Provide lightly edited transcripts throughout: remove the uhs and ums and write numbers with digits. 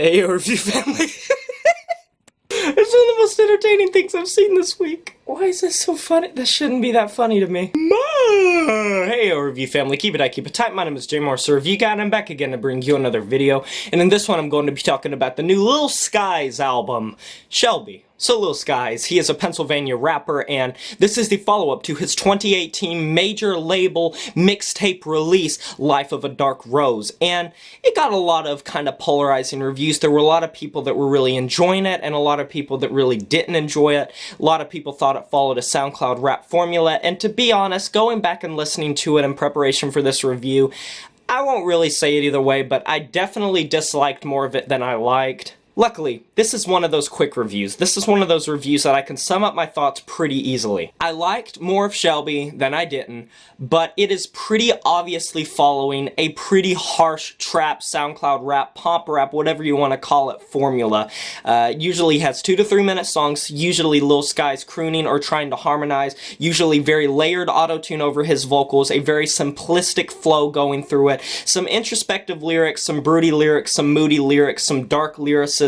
Hey, review family. It's one of the most entertaining things I've seen this week. Why is this so funny? This shouldn't be that funny to me. Hey, review family, keep it tight. My name is JMorris, Review Guy, and I'm back again to bring you another video. And in this one, I'm going to be talking about the new Lil Skies album, Shelby. So Lil Skies, he is a Pennsylvania rapper, and this is the follow-up to his 2018 major label mixtape release, Life of a Dark Rose. And it got a lot of kind of polarizing reviews. There were a lot of people that were really enjoying it, and a lot of people that really didn't enjoy it. A lot of people thought it followed a Soundcloud rap formula, and to be honest, going back and listening to it in preparation for this review, I won't really say it either way, but I definitely disliked more of it than I liked. Luckily, this is one of those quick reviews. This is one of those reviews that I can sum up my thoughts pretty easily. I liked more of Shelby than I didn't, but it is pretty obviously following a pretty harsh trap, SoundCloud rap, pop rap, whatever you want to call it, formula. Usually has 2 to 3 minute songs, usually Lil Skies crooning or trying to harmonize, usually very layered auto-tune over his vocals, a very simplistic flow going through it, some introspective lyrics, some broody lyrics, some moody lyrics, some dark lyricism,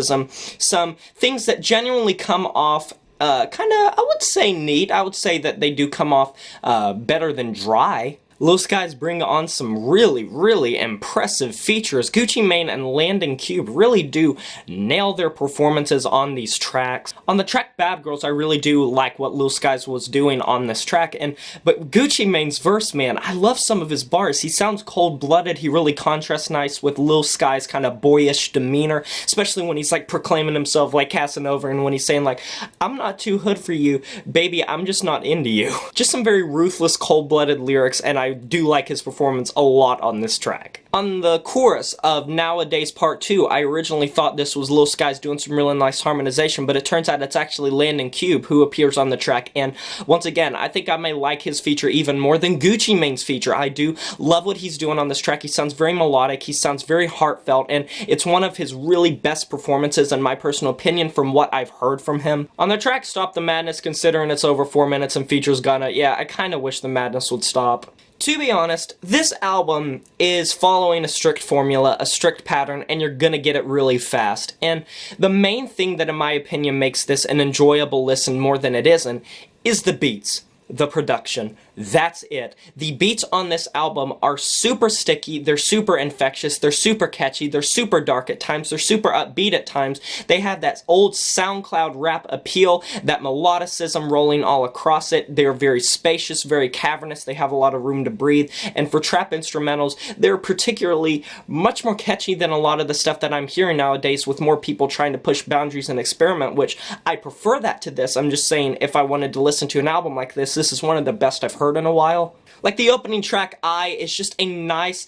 some things that genuinely come off kind of, I would say, neat. I would say that they do come off better than dry. Lil Skies bring on some really impressive features. Gucci Mane and LANDON really do nail their performances on these tracks. On the track Bad Girls, I really do like what Lil Skies was doing on this track, but Gucci Mane's verse, man, I love some of his bars. He sounds cold-blooded, he really contrasts nice with Lil Skies' kind of boyish demeanor, especially when he's like proclaiming himself like Casanova, and when he's saying like, I'm not too hood for you, baby, I'm just not into you. Just some very ruthless, cold-blooded lyrics, and I do like his performance a lot on this track. On the chorus of Nowadays Part 2, I originally thought this was Lil Skies doing some really nice harmonization, but it turns out it's actually LANDON who appears on the track, and once again, I think I may like his feature even more than Gucci Mane's feature. I do love what he's doing on this track. He sounds very melodic, he sounds very heartfelt, and it's one of his really best performances in my personal opinion from what I've heard from him. On the track Stop the Madness, considering it's over 4 minutes and features Gunna, yeah, I kinda wish the madness would stop. To be honest, this album is following a strict formula, a strict pattern, and you're gonna get it really fast. And the main thing that, in my opinion, makes this an enjoyable listen more than it isn't, is the beats. The production. That's it. The beats on this album are super sticky, they're super infectious, they're super catchy, they're super dark at times, they're super upbeat at times. They have that old SoundCloud rap appeal, that melodicism rolling all across it. They're very spacious, very cavernous, they have a lot of room to breathe, and for trap instrumentals, they're particularly much more catchy than a lot of the stuff that I'm hearing nowadays with more people trying to push boundaries and experiment, which I prefer that to this. I'm just saying, if I wanted to listen to an album like this is one of the best I've heard in a while. Like the opening track, I, is just a nice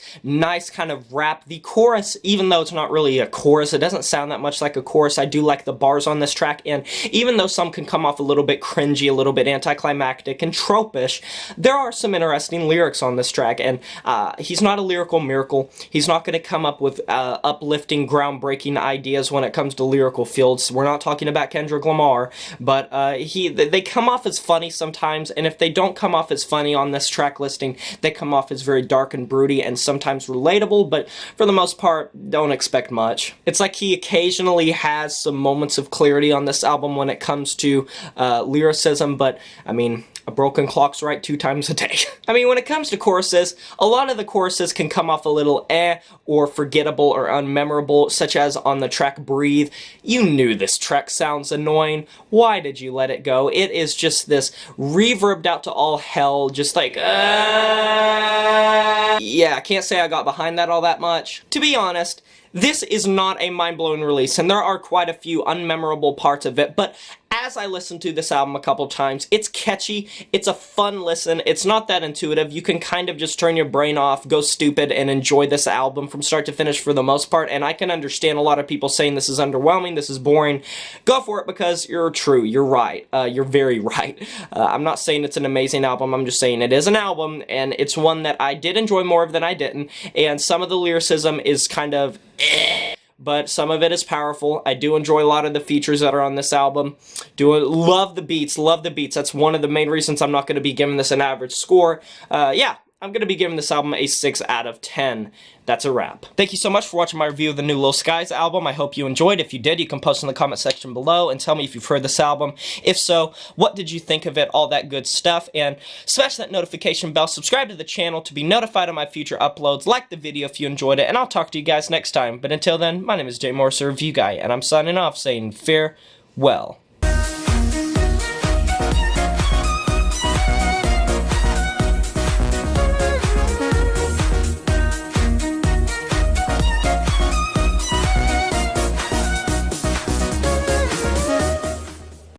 kind of rap. The chorus, even though it's not really a chorus, it doesn't sound that much like a chorus. I do like the bars on this track, and even though some can come off a little bit cringy, a little bit anticlimactic and tropish, there are some interesting lyrics on this track, and he's not a lyrical miracle. He's not going to come up with uplifting, groundbreaking ideas when it comes to lyrical fields. We're not talking about Kendrick Lamar, but they come off as funny sometimes, and if they don't come off as funny on this track listing, they come off as very dark and broody and sometimes relatable, but for the most part, don't expect much. It's like he occasionally has some moments of clarity on this album when it comes to lyricism, but I mean, a broken clock's right 2 times a day. I mean, when it comes to choruses, a lot of the choruses can come off a little or forgettable or unmemorable, such as on the track Breathe. You knew this track sounds annoying. Why did you let it go? It is just this reverbed out to all hell, just like, yeah, I can't say I got behind that all that much. To be honest, this is not a mind-blowing release, and there are quite a few unmemorable parts of it, but as I listened to this album a couple times, it's catchy, it's a fun listen, it's not that intuitive, you can kind of just turn your brain off, go stupid, and enjoy this album from start to finish for the most part, and I can understand a lot of people saying this is underwhelming, this is boring. Go for it because you're true, you're right, you're very right. I'm not saying it's an amazing album, I'm just saying it is an album, and it's one that I did enjoy more of than I didn't, and some of the lyricism is kind of but some of it is powerful. I do enjoy a lot of the features that are on this album. Love the beats, love the beats. That's one of the main reasons I'm not going to be giving this an average score. Yeah, I'm going to be giving this album a 6 out of 10. That's a wrap. Thank you so much for watching my review of the new Lil Skies album. I hope you enjoyed. If you did, you can post in the comment section below and tell me if you've heard this album. If so, what did you think of it? All that good stuff. And smash that notification bell. Subscribe to the channel to be notified of my future uploads. Like the video if you enjoyed it. And I'll talk to you guys next time. But until then, my name is Jay Morris, the Review Guy. And I'm signing off saying farewell.